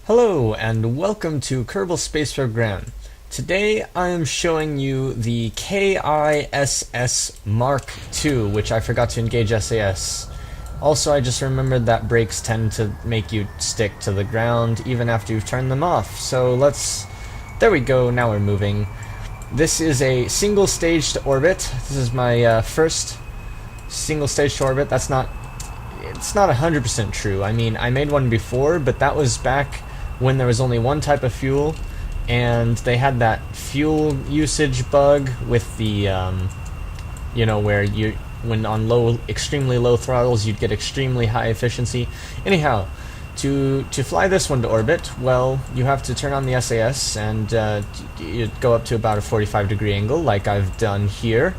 Hello and welcome to Kerbal Space Program. Today I am showing you the KiSS Mark II, which I forgot to engage SAS. Also, I just remembered that brakes tend to make you stick to the ground even after you've turned them off. So there we go, now we're moving. This is a single stage to orbit. This is my first single stage to orbit. It's not 100% true. I mean, I made one before, but that was back when there was only one type of fuel, and they had that fuel usage bug with the, where when on extremely low throttles, you'd get extremely high efficiency. Anyhow, to fly this one to orbit, well, you have to turn on the SAS, and you go up to about a 45-degree angle, like I've done here.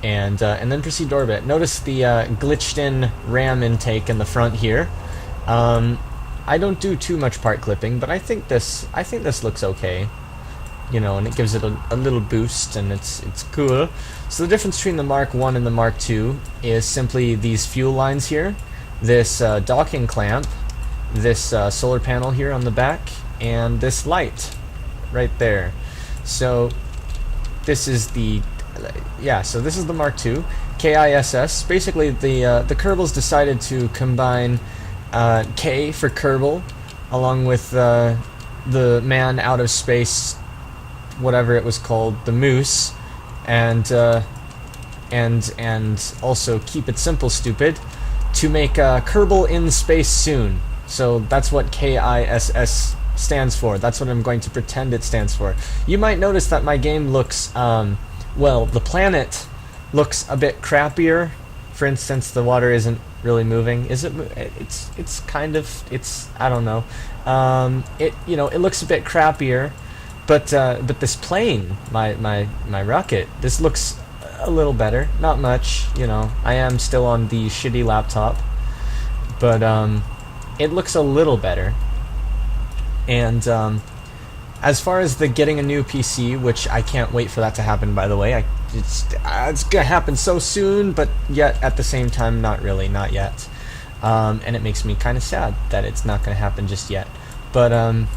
And then proceed to orbit. Notice the glitched-in RAM intake in the front here. I don't do too much part clipping, but I think this looks okay. And it gives it a little boost, and it's cool. So the difference between the Mark I and the Mark II is simply these fuel lines here, this docking clamp, this solar panel here on the back, and this light right there. So this is the Mark II, KiSS. Basically, the Kerbals decided to combine K for Kerbal, along with the man out of space, whatever it was called, the Moose, and also keep it simple, stupid, to make Kerbal in space soon. So that's what KiSS stands for. That's what I'm going to pretend it stands for. You might notice that my game looks well, the planet looks a bit crappier. For instance, the water isn't really moving. Is it? I don't know. It looks a bit crappier, but this plane, my rocket, this looks a little better. Not much, I am still on the shitty laptop, but it looks a little better. And as far as the getting a new PC, which I can't wait for that to happen, by the way, it's gonna happen so soon, but yet at the same time, not yet. And it makes me kind of sad that it's not gonna happen just yet. But I'm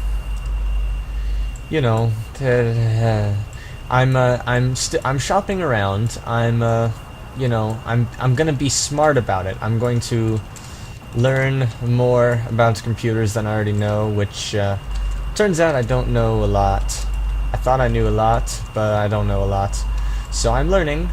shopping around. I'm gonna be smart about it. I'm going to learn more about computers than I already know, which turns out I don't know a lot. I thought I knew a lot, but I don't know a lot. So I'm learning,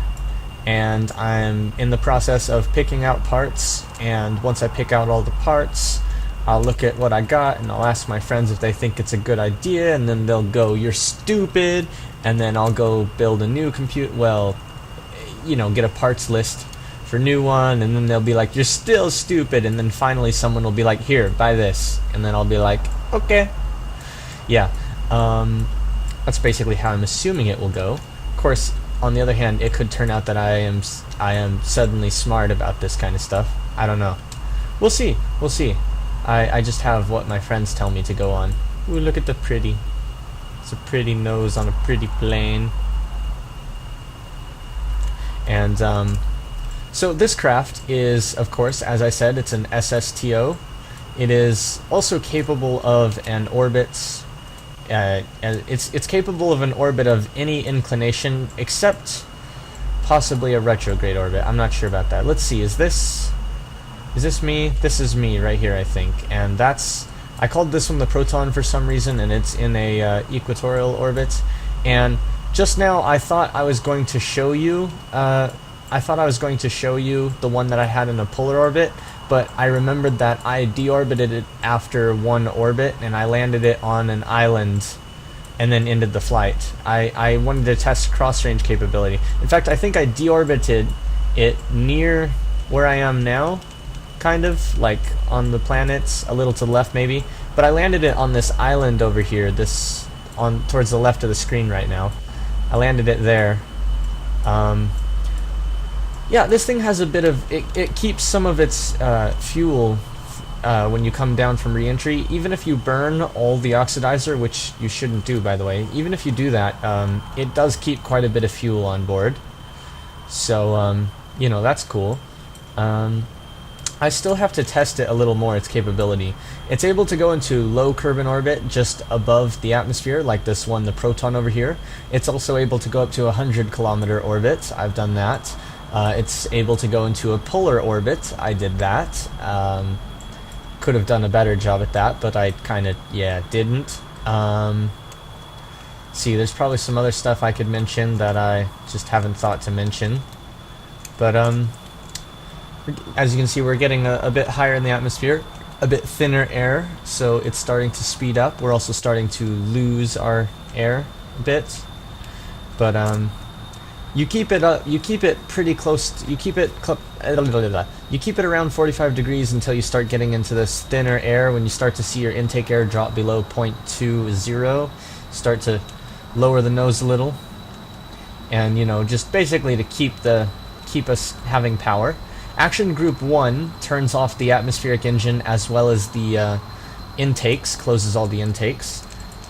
and I'm in the process of picking out parts, and once I pick out all the parts, I'll look at what I got, and I'll ask my friends if they think it's a good idea, and then they'll go, "You're stupid," and then I'll go build a new computer, get a parts list for a new one, and then they'll be like, "You're still stupid," and then finally someone will be like, "Here, buy this," and then I'll be like, "Okay." Yeah, that's basically how I'm assuming it will go. Of course, on the other hand, it could turn out that I am suddenly smart about this kind of stuff. I don't know. We'll see. I just have what my friends tell me to go on. Ooh, look at the pretty. It's a pretty nose on a pretty plane. And so this craft is, of course, as I said, it's an SSTO. It is also capable of an orbit. It's capable of an orbit of any inclination except possibly a retrograde orbit. I'm not sure about that. Let's see. Is this me? This is me right here, I think. And I called this one the Proton for some reason, and it's in a equatorial orbit. And just now I thought I was going to show you the one that I had in a polar orbit, but I remembered that I deorbited it after one orbit, and I landed it on an island and then ended the flight. I wanted to test cross-range capability. In fact, I think I deorbited it near where I am now, kind of, like on the planets, a little to the left maybe, but I landed it on this island over here, towards the left of the screen right now. I landed it there. Yeah, this thing has a bit of... It keeps some of its fuel when you come down from re-entry. Even if you burn all the oxidizer, which you shouldn't do, by the way, even if you do that, it does keep quite a bit of fuel on board. So, that's cool. I still have to test it a little more, its capability. It's able to go into low Kerbin orbit just above the atmosphere, like this one, the Proton over here. It's also able to go up to a 100-kilometer orbit. I've done that. It's able to go into a polar orbit. I did that. Could have done a better job at that, but I kind of, didn't. See, there's probably some other stuff I could mention that I just haven't thought to mention. But, as you can see, we're getting a bit higher in the atmosphere, a bit thinner air, so it's starting to speed up. We're also starting to lose our air a bit. But, you keep it up. You keep it pretty close. You keep it around 45 degrees until you start getting into this thinner air. When you start to see your intake air drop below 0.20, start to lower the nose a little, and just basically to keep us having power. Action Group 1 turns off the atmospheric engine as well as the intakes, closes all the intakes,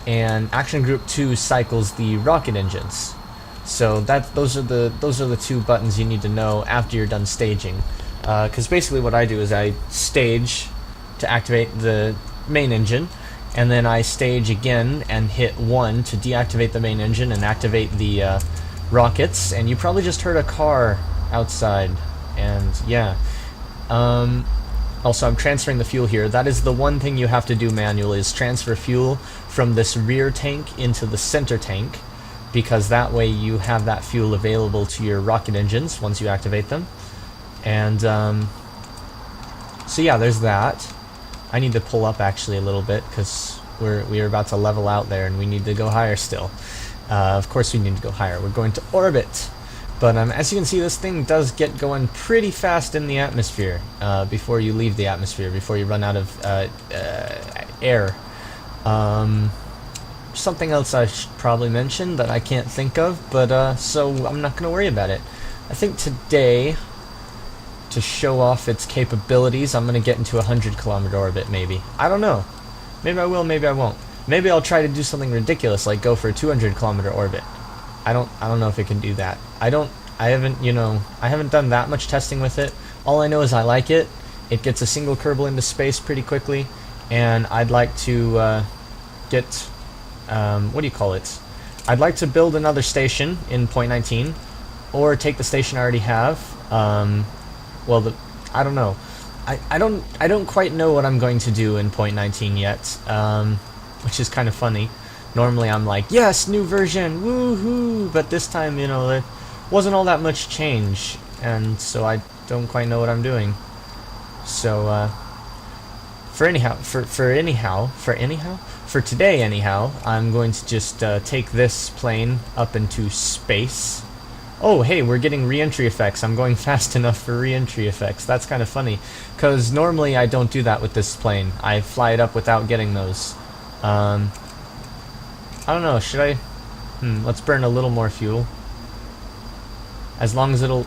and Action Group 2 cycles the rocket engines. So those are the two buttons you need to know after you're done staging. Because basically what I do is I stage to activate the main engine, and then I stage again and hit 1 to deactivate the main engine and activate the rockets. And you probably just heard a car outside, and yeah. Also, I'm transferring the fuel here. That is the one thing you have to do manually, is transfer fuel from this rear tank into the center tank, because that way you have that fuel available to your rocket engines once you activate them. And so yeah, there's that. I need to pull up actually a little bit because we're about to level out there and we need to go higher still. Of course we need to go higher. We're going to orbit. But as you can see, this thing does get going pretty fast in the atmosphere before you leave the atmosphere, before you run out of air. Something else I should probably mention that I can't think of, but so I'm not going to worry about it. I think today, to show off its capabilities, I'm going to get into a 100-kilometer orbit, maybe. I don't know. Maybe I will, maybe I won't. Maybe I'll try to do something ridiculous, like go for a 200-kilometer orbit. I don't know if it can do that. I haven't done that much testing with it. All I know is I like it. It gets a single Kerbal into space pretty quickly, and I'd like to get, what do you call it? I'd like to build another station in 0.19, or take the station I already have. Well, I don't know. I don't quite know what I'm going to do in 0.19 yet, which is kind of funny. Normally I'm like, yes, new version, woohoo! But this time, there wasn't all that much change, and so I don't quite know what I'm doing. So, for today anyhow, I'm going to just take this plane up into space. Oh, hey, we're getting re-entry effects. I'm going fast enough for re-entry effects. That's kind of funny, because normally I don't do that with this plane. I fly it up without getting those. I don't know, should I? Let's burn a little more fuel. As long as it'll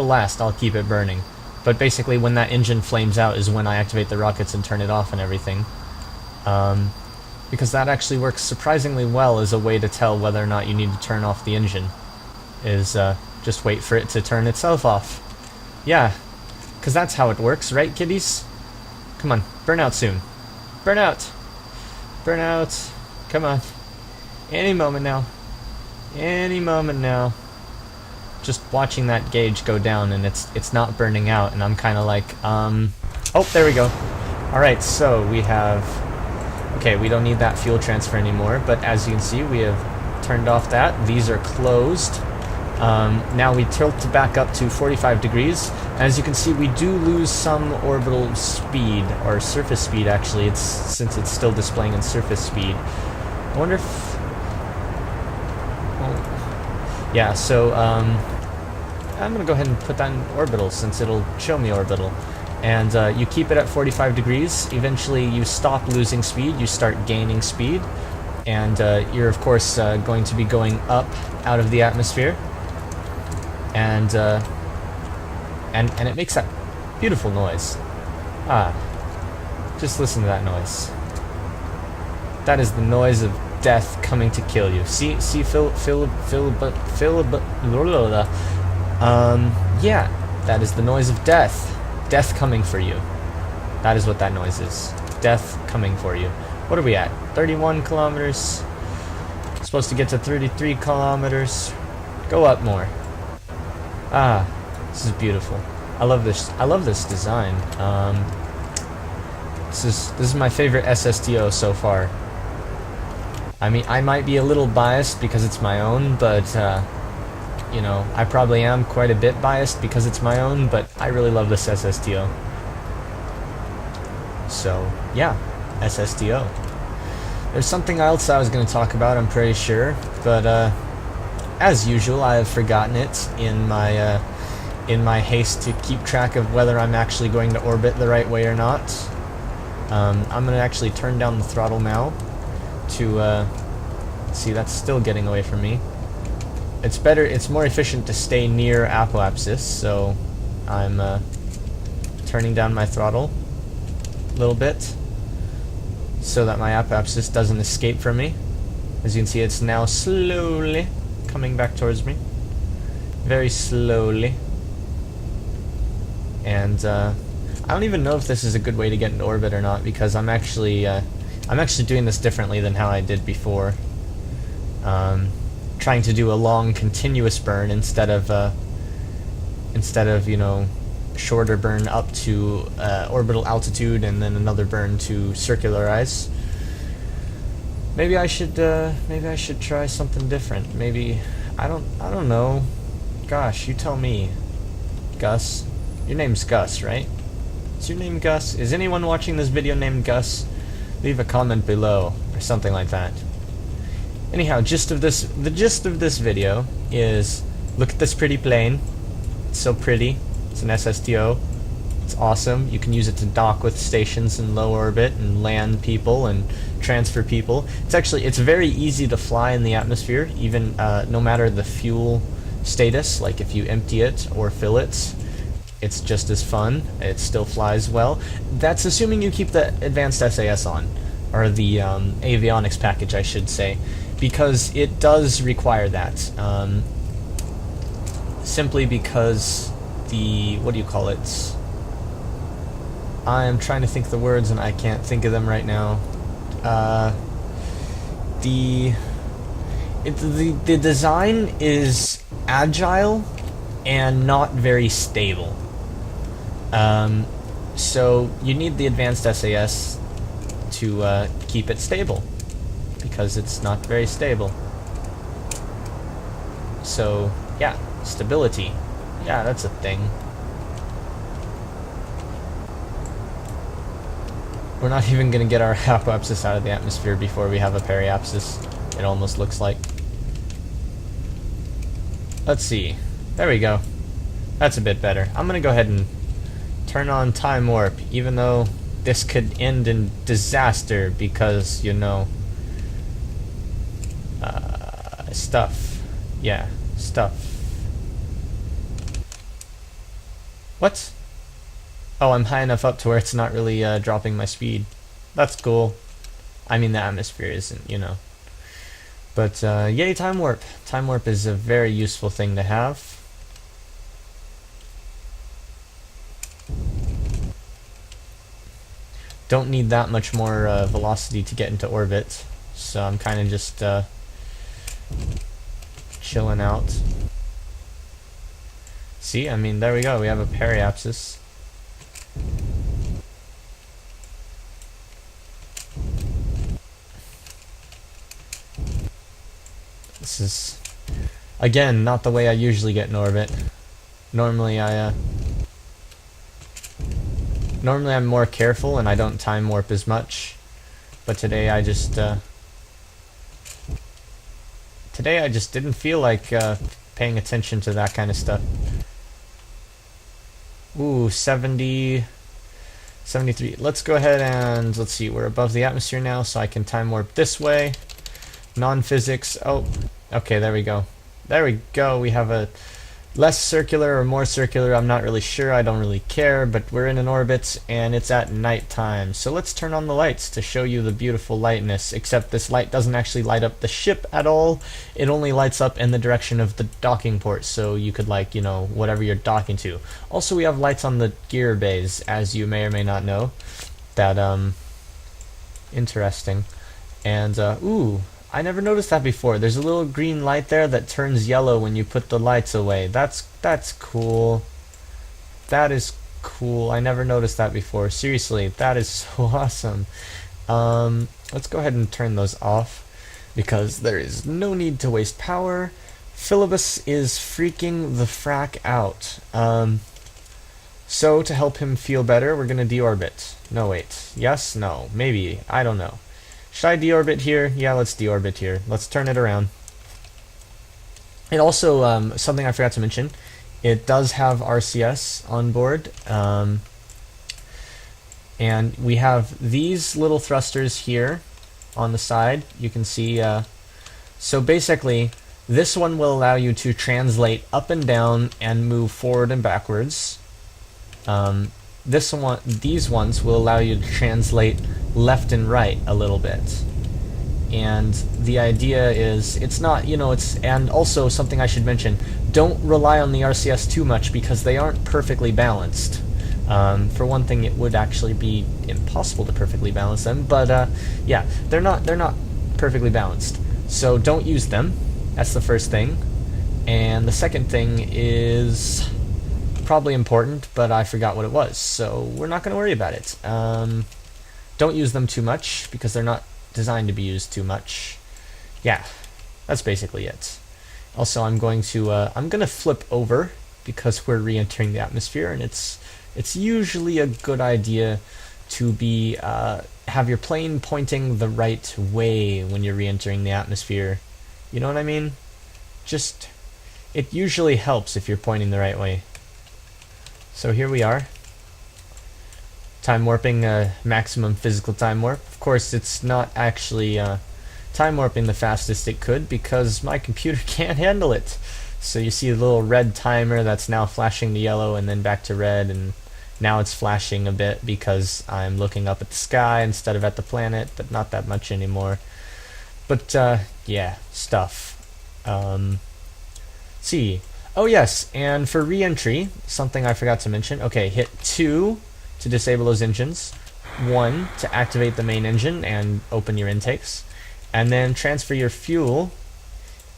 last, I'll keep it burning. But basically, when that engine flames out is when I activate the rockets and turn it off and everything. Because that actually works surprisingly well as a way to tell whether or not you need to turn off the engine. Is just wait for it to turn itself off. Yeah, because that's how it works, right, kiddies? Come on, burn out soon. Burn out! Burn out! Come on. Any moment now. Any moment now. Just watching that gauge go down, and it's not burning out, and I'm kind of like, oh, there we go. Alright, so we have... Okay, we don't need that fuel transfer anymore, but as you can see, we have turned off that. These are closed. Now we tilt back up to 45 degrees. As you can see, we do lose some orbital speed, or surface speed actually, since it's still displaying in surface speed. I wonder if... Well, yeah, so I'm going to go ahead and put that in orbital since it'll show me orbital. And you keep it at 45 degrees. Eventually you stop losing speed, you start gaining speed. And you're of course going to be going up out of the atmosphere. And it makes that beautiful noise. Just listen to that noise. That is the noise of death coming to kill you. See, yeah, that is the noise of death. Death coming for you. That is what that noise is. Death coming for you. What are we at? 31 kilometers. Supposed to get to 33 kilometers. Go up more. Ah, this is beautiful. I love this. I love this design. This is my favorite SSTO so far. I mean, I might be a little biased because it's my own, but you know, I probably am quite a bit biased because it's my own, but I really love this SSTO. So, yeah, SSTO. There's something else I was going to talk about, I'm pretty sure, but as usual, I have forgotten it in my haste to keep track of whether I'm actually going to orbit the right way or not. I'm going to actually turn down the throttle now to see, that's still getting away from me. It's more efficient to stay near apoapsis, so I'm turning down my throttle a little bit so that my apoapsis doesn't escape from me. As you can see, it's now slowly coming back towards me, very slowly. And I don't even know if this is a good way to get into orbit or not, because I'm actually doing this differently than how I did before. Trying to do a long continuous burn instead of you know, shorter burn up to orbital altitude and then another burn to circularize. Maybe I should try something different. Maybe I don't know. Gosh, you tell me. Gus, your name's Gus, right? Is your name Gus? Is anyone watching this video named Gus? Leave a comment below or something like that. Anyhow, the gist of this video is, look at this pretty plane. It's so pretty. It's an SSTO. It's awesome. You can use it to dock with stations in low orbit and land people and transfer people. It's very easy to fly in the atmosphere, even no matter the fuel status. Like if you empty it or fill it, it's just as fun. It still flies well. That's assuming you keep the advanced SAS on, or the avionics package, I should say, because it does require that. Simply because what do you call it? I'm trying to think the words and I can't think of them right now. The design is agile and not very stable. So you need the advanced SAS to keep it stable, because it's not very stable. So yeah, stability. Yeah, that's a thing. We're not even going to get our apoapsis out of the atmosphere before we have a periapsis, it almost looks like. Let's see. There we go. That's a bit better. I'm going to go ahead and turn on time warp, even though this could end in disaster because, you know, stuff. Yeah, stuff. What? Oh, I'm high enough up to where it's not really dropping my speed. That's cool. I mean, the atmosphere isn't, you know. But, yay, time warp. Time warp is a very useful thing to have. Don't need that much more velocity to get into orbit, so I'm kind of just chilling out. See, I mean, there we go, we have a periapsis. This is, again, not the way I usually get in orbit. Normally I'm more careful and I don't time warp as much, but today I just didn't feel like paying attention to that kind of stuff. Ooh, 70, 73. Let's go ahead and let's see. We're above the atmosphere now, so I can time warp this way. Non-physics. Oh, okay. There we go. There we go. We have a less circular or more circular, I'm not really sure, I don't really care, but we're in an orbit and it's at nighttime. So let's turn on the lights to show you the beautiful lightness, except this light doesn't actually light up the ship at all. It only lights up in the direction of the docking port, so you could, like, you know, whatever you're docking to. Also, we have lights on the gear bays, as you may or may not know. That, interesting. And, ooh, I never noticed that before. There's a little green light there that turns yellow when you put the lights away. That's cool. That is cool. I never noticed that before. Seriously, that is so awesome. Let's go ahead and turn those off because there is no need to waste power. Philibus is freaking the frack out. So to help him feel better, we're gonna deorbit. No, wait. Yes? No. Maybe. I don't know. Should I deorbit here? Yeah, let's deorbit here. Let's turn it around. It also, something I forgot to mention, it does have RCS on board. And we have these little thrusters here on the side. You can see, so basically, this one will allow you to translate up and down and move forward and backwards. These ones will allow you to translate left and right a little bit. And the idea is, it's not, you know, and also something I should mention, don't rely on the RCS too much because they aren't perfectly balanced. For one thing, it would actually be impossible to perfectly balance them, but yeah, they're not perfectly balanced. So don't use them. That's the first thing. And the second thing is probably important, but I forgot what it was, so we're not going to worry about it. Don't use them too much because they're not designed to be used too much. Yeah, that's basically it. Also, I'm going to flip over because we're re-entering the atmosphere, and it's usually a good idea to be have your plane pointing the right way when you're re-entering the atmosphere. You know what I mean? Just, it usually helps if you're pointing the right way. So here we are. Time warping, maximum physical time warp. Of course, it's not actually time warping the fastest it could because my computer can't handle it. So you see the little red timer that's now flashing to yellow and then back to red, and now it's flashing a bit because I'm looking up at the sky instead of at the planet, but not that much anymore. But yeah, stuff. See. Oh yes, and for re-entry, something I forgot to mention. Okay, hit 2 to disable those engines, 1 to activate the main engine and open your intakes, and then transfer your fuel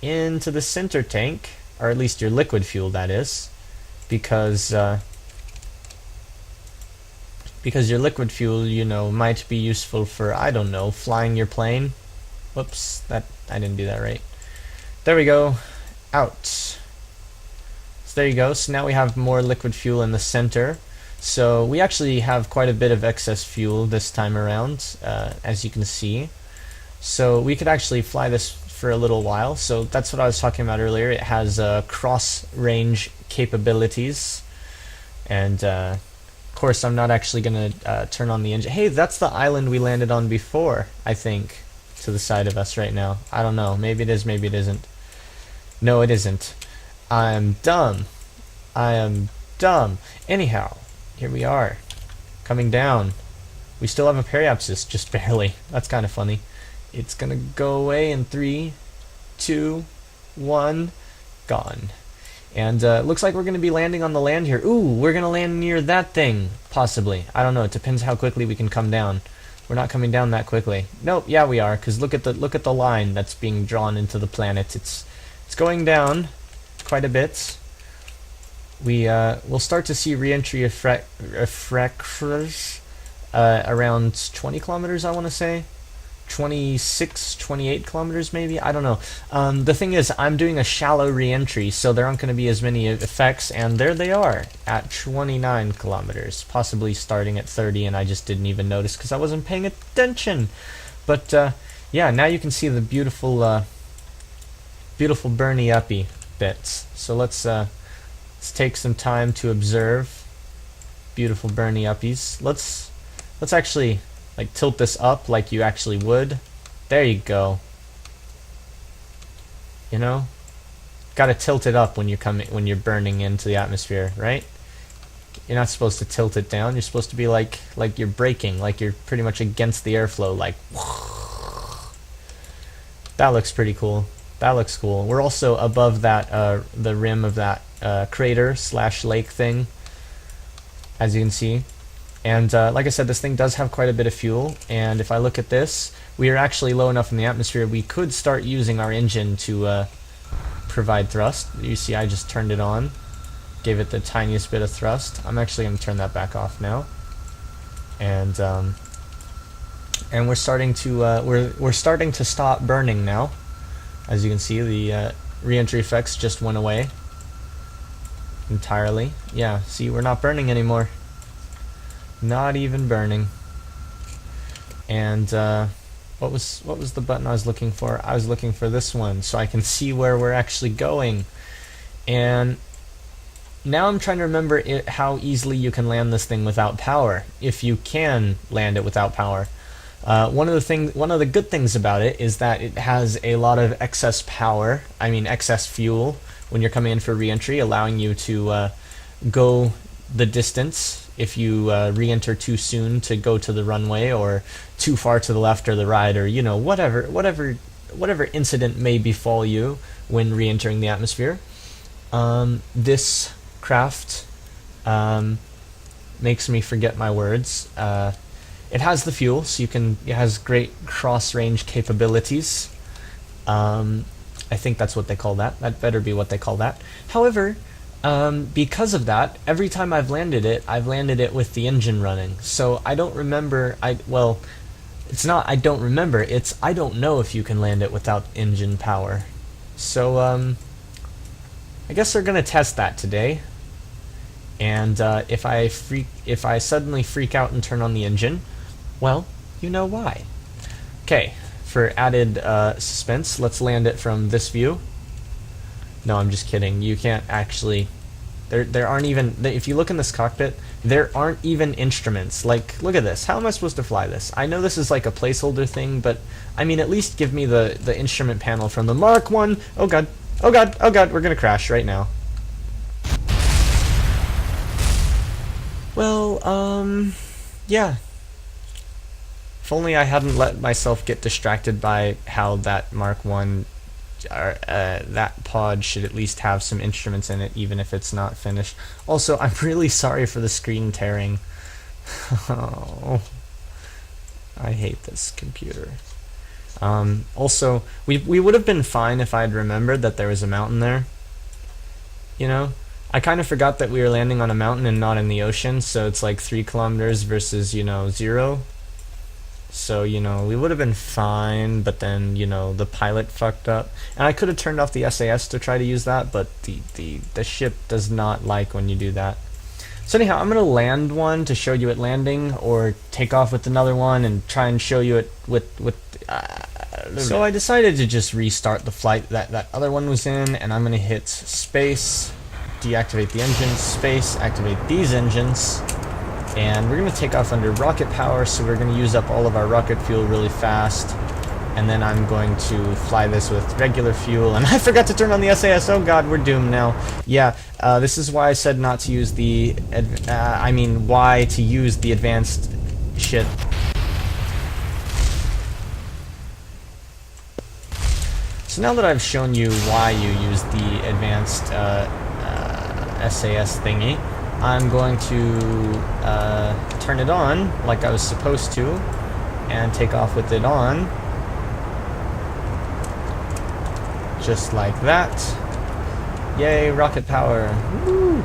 into the center tank, or at least your liquid fuel, that is, because your liquid fuel, you know, might be useful for, I don't know, flying your plane. Whoops, I didn't do that right. There we go. Out. So there you go. So now we have more liquid fuel in the center. So we actually have quite a bit of excess fuel this time around, as you can see. So we could actually fly this for a little while. So that's what I was talking about earlier. It has cross-range capabilities. And of course, I'm not actually going to turn on the engine. Hey, that's the island we landed on before, I think, to the side of us right now. I don't know. Maybe it is, maybe it isn't. No, it isn't. I'm dumb. I am dumb. Anyhow, here we are, coming down. We still have a periapsis, just barely. That's kind of funny. It's gonna go away in 3, 2, 1, gone. And looks like we're gonna be landing on the land here. Ooh, we're gonna land near that thing, possibly. I don't know. It depends how quickly we can come down. We're not coming down that quickly. Nope. Yeah, we are. Cause look at the line that's being drawn into the planet. It's going down quite a bit. We'll start to see re-entry effects around 20 kilometers, I want to say. 26, 28 kilometers maybe? I don't know. The thing is, I'm doing a shallow re-entry, so there aren't going to be as many effects, and there they are, at 29 kilometers, possibly starting at 30, and I just didn't even notice because I wasn't paying attention. But, yeah, now you can see the beautiful, beautiful burny-uppy bits. So let's take some time to observe beautiful burny uppies. Let's actually like tilt this up like you actually would. There you go. You know, gotta tilt it up when you're burning into the atmosphere, right? You're not supposed to tilt it down. You're supposed to be like you're braking, like you're pretty much against the airflow, like. That looks pretty cool. That looks cool. We're also above that the rim of that crater / lake thing, as you can see. And like I said, this thing does have quite a bit of fuel, and if I look at this, we are actually low enough in the atmosphere we could start using our engine to provide thrust. You see I just turned it on, gave it the tiniest bit of thrust. I'm actually going to turn that back off now. And we're starting to we're starting to stop burning now. As you can see, the re-entry effects just went away entirely. Yeah, see, we're not burning anymore. Not even burning. And what was the button I was looking for? I was looking for this one, so I can see where we're actually going. And now I'm trying to remember how easily you can land this thing without power, if you can land it without power. One of the good things about it is that it has a lot of excess power. I mean, excess fuel when you're coming in for re-entry, allowing you to go the distance if you re-enter too soon to go to the runway, or too far to the left or the right, or you know, whatever incident may befall you when re-entering the atmosphere. This craft makes me forget my words. It has the fuel, so it has great cross-range capabilities. I think that's what they call that. That better be what they call that. However, because of that, every time I've landed it with the engine running. So I don't remember. It's not I don't remember. It's I don't know if you can land it without engine power. So I guess they're gonna test that today. And if I suddenly freak out and turn on the engine, well, you know why. Okay, for added suspense, let's land it from this view. No, I'm just kidding. You can't actually. There aren't even. If you look in this cockpit, there aren't even instruments. Like, look at this. How am I supposed to fly this? I know this is like a placeholder thing, but I mean, at least give me the instrument panel from the Mark 1. Oh god. Oh god. Oh god. We're gonna crash right now. Well, yeah. If only I hadn't let myself get distracted by how that Mark 1, that pod should at least have some instruments in it, even if it's not finished. Also, I'm really sorry for the screen tearing. Oh, I hate this computer. Also, we would have been fine if I had remembered that there was a mountain there. You know? I kind of forgot that we were landing on a mountain and not in the ocean, so it's like 3 kilometers versus, 0. So, we would have been fine, but then, the pilot fucked up. And I could have turned off the SAS to try to use that, but the ship does not like when you do that. So anyhow, I'm going to land one to show you it landing, or take off with another one and try and show you it with so I decided to just restart the flight that other one was in, and I'm going to hit space, deactivate the engines, space, activate these engines, and we're going to take off under rocket power, so we're going to use up all of our rocket fuel really fast, and then I'm going to fly this with regular fuel, and I forgot to turn on the SAS. Oh god, we're doomed now. Yeah, this is why I said not to use the, why to use the advanced shit. So now that I've shown you why you use the advanced SAS thingy, I'm going to turn it on like I was supposed to and take off with it on, just like that. Yay, rocket power. Woo!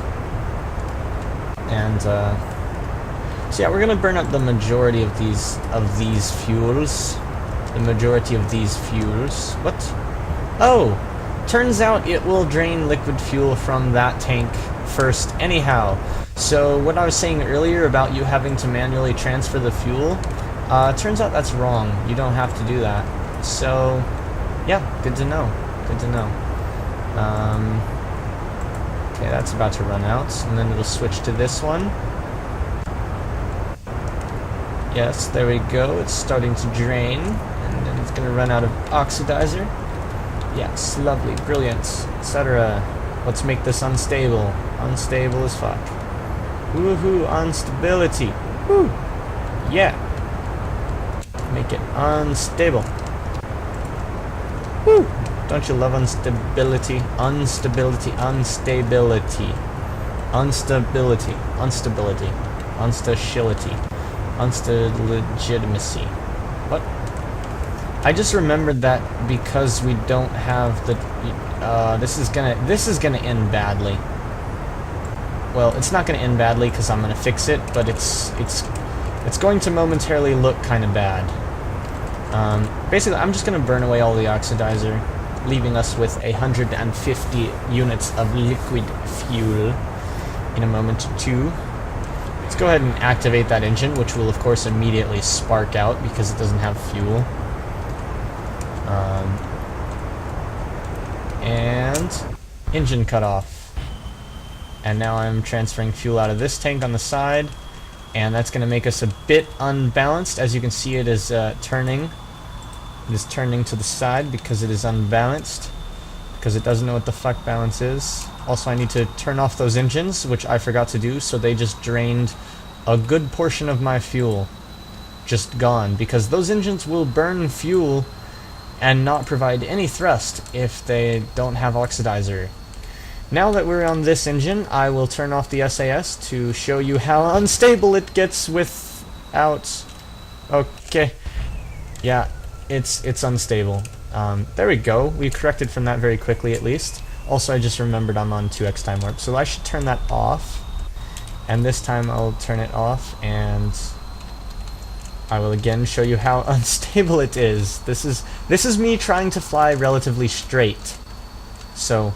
And so yeah, we're gonna burn up the majority of these fuels. The majority of these fuels. What? Oh, turns out it will drain liquid fuel from that tank first anyhow. So what I was saying earlier about you having to manually transfer the fuel, turns out that's wrong. You don't have to do that. So yeah, good to know. Good to know. Okay, that's about to run out, and then it'll switch to this one. Yes, there we go. It's starting to drain, and then it's going to run out of oxidizer. Yes, lovely, brilliant, etc. Let's make this unstable. Unstable as fuck. Woohoo, instability. Woo! Yeah. Make it unstable. Woo! Don't you love instability? Instability, unstability. Instability, instability, unstability, unsta-legitimacy. What? I just remembered that because we don't have the this is gonna end badly. Well, it's not gonna end badly because I'm gonna fix it, but it's going to momentarily look kind of bad. Basically, I'm just gonna burn away all the oxidizer, leaving us with 150 units of liquid fuel in a moment or two. Let's go ahead and activate that engine, which will of course immediately spark out because it doesn't have fuel. And engine cut off. And now I'm transferring fuel out of this tank on the side, and that's going to make us a bit unbalanced. As you can see, it is turning. It is turning to the side because it is unbalanced, because it doesn't know what the fuck balance is. Also, I need to turn off those engines, which I forgot to do, so they just drained a good portion of my fuel. Just gone, because those engines will burn fuel and not provide any thrust if they don't have oxidizer. Now that we're on this engine, I will turn off the SAS to show you how unstable it gets without... Okay. Yeah, it's unstable. There we go. We corrected from that very quickly, at least. Also, I just remembered I'm on 2x time warp, so I should turn that off. And this time I'll turn it off, and I will again show you how unstable it is. This is me trying to fly relatively straight. So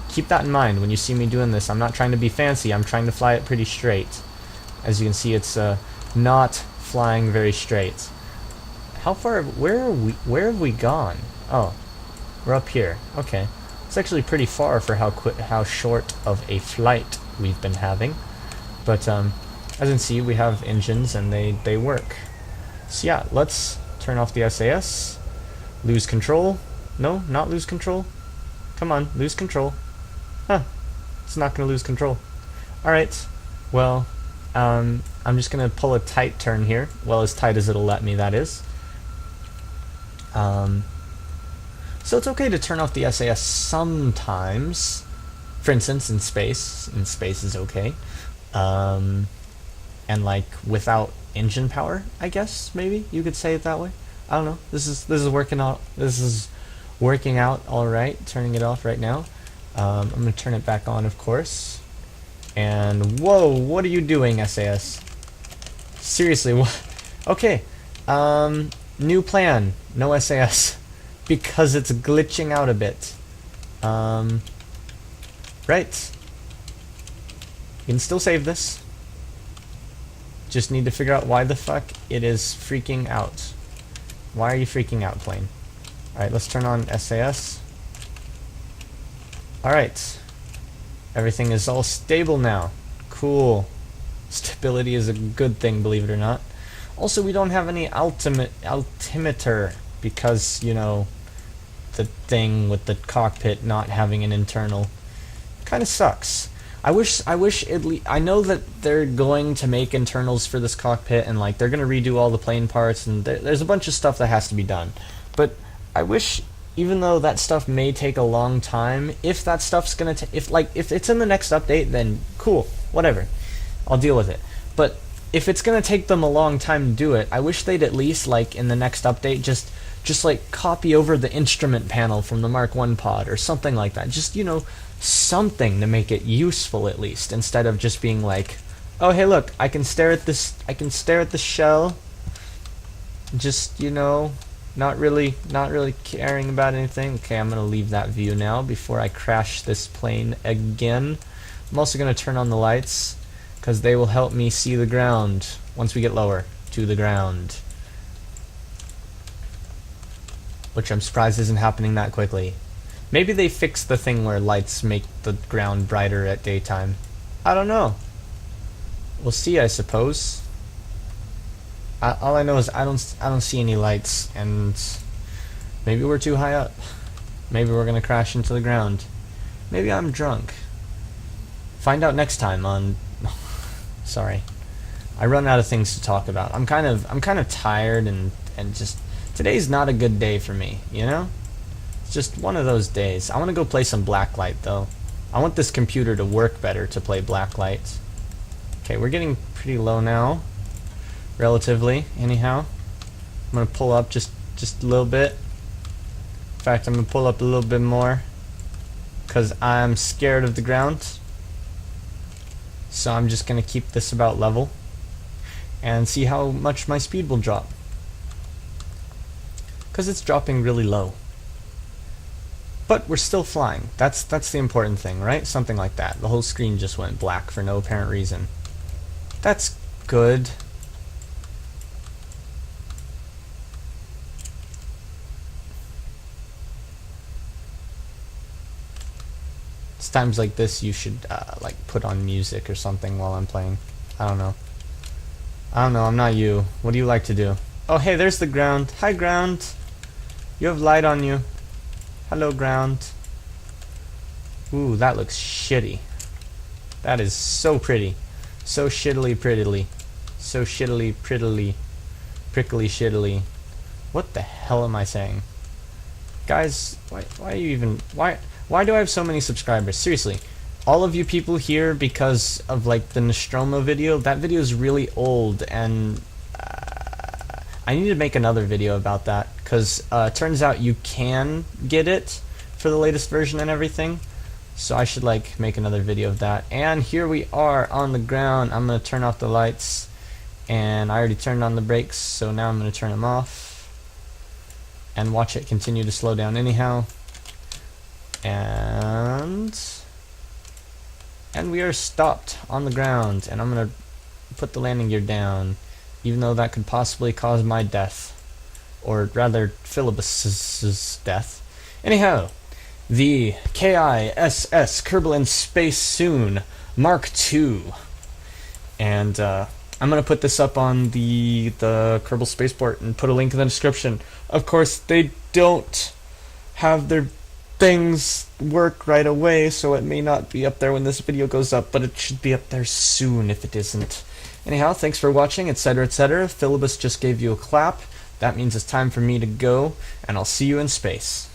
keep that in mind when you see me doing this. I'm not trying to be fancy. I'm trying to fly it pretty straight. As you can see, it's not flying very straight. How far? Where have we gone? Oh, we're up here. Okay, it's actually pretty far for how short of a flight we've been having. But as you can see, we have engines and they work. So yeah, let's turn off the SAS. Lose control. No, not lose control. Come on, lose control. Huh, it's not gonna lose control. Alright, well, I'm just gonna pull a tight turn here. Well, as tight as it'll let me, that is. So it's okay to turn off the SAS sometimes. For instance, in space. In space is okay. And like without engine power, I guess maybe you could say it that way. I don't know. This is working out. This is working out all right. Turning it off right now. I'm gonna turn it back on, of course. And whoa, what are you doing, SAS? Seriously, what? Okay. New plan. No SAS because it's glitching out a bit. Right. You can still save this. Just need to figure out why the fuck it is freaking out. Why are you freaking out, plane? Alright, let's turn on SAS. Alright. Everything is all stable now. Cool. Stability is a good thing, believe it or not. Also, we don't have any altimeter because, you know, the thing with the cockpit not having an internal kind of sucks. I wish at least, I know that they're going to make internals for this cockpit, and like they're going to redo all the plane parts, and there's a bunch of stuff that has to be done. But I wish, even though that stuff may take a long time, if that stuff's going to if it's in the next update, then cool, whatever. I'll deal with it. But if it's going to take them a long time to do it, I wish they'd at least, like, in the next update, just like copy over the instrument panel from the Mark 1 pod or something like that. Just, you know, something to make it useful at least, instead of just being like, oh hey look, I can stare at the shell, just, you know, not really caring about anything. Okay, I'm gonna leave that view now before I crash this plane again. I'm also gonna turn on the lights because they will help me see the ground once we get lower to the ground, which I'm surprised isn't happening that quickly. Maybe they fixed the thing where lights make the ground brighter at daytime. I don't know. We'll see, I suppose. All I know is I don't see any lights, and maybe we're too high up. Maybe we're gonna crash into the ground. Maybe I'm drunk. Find out next time on... Sorry. I run out of things to talk about. I'm kind of tired and just... Today's not a good day for me, you know? It's just one of those days. I want to go play some Blacklight, though. I want this computer to work better to play Blacklight. Okay, we're getting pretty low now. Relatively, anyhow. I'm gonna pull up just a little bit. In fact, I'm gonna pull up a little bit more. Because I'm scared of the ground. So I'm just gonna keep this about level. And see how much my speed will drop. Because it's dropping really low. But we're still flying. That's the important thing, right? Something like that. The whole screen just went black for no apparent reason. That's good. It's times like this you should like put on music or something while I'm playing. I don't know. I'm not you. What do you like to do? Oh hey, there's the ground. Hi ground. You have light on you. Hello ground. Ooh, that looks shitty. That is so pretty. So shittily prettily. So shittily prettily. Prickly shittily. What the hell am I saying? Guys, why are you even... Why do I have so many subscribers? Seriously. All of you people here because of like the Nostromo video, that video is really old and I need to make another video about that because turns out you can get it for the latest version and everything. So I should like make another video of that. And here we are on the ground. I'm going to turn off the lights and I already turned on the brakes, so now I'm going to turn them off and watch it continue to slow down anyhow. And we are stopped on the ground, and I'm going to put the landing gear down, even though that could possibly cause my death, or rather Philibus's death. Anyhow, the KiSS Kerbal in Space Soon Mark II, and I'm going to put this up on the Kerbal Spaceport and put a link in the description. Of course, they don't have their things work right away, so it may not be up there when this video goes up, but it should be up there soon if it isn't. Anyhow, thanks for watching, etc, etc. Philibus just gave you a clap. That means it's time for me to go, and I'll see you in space.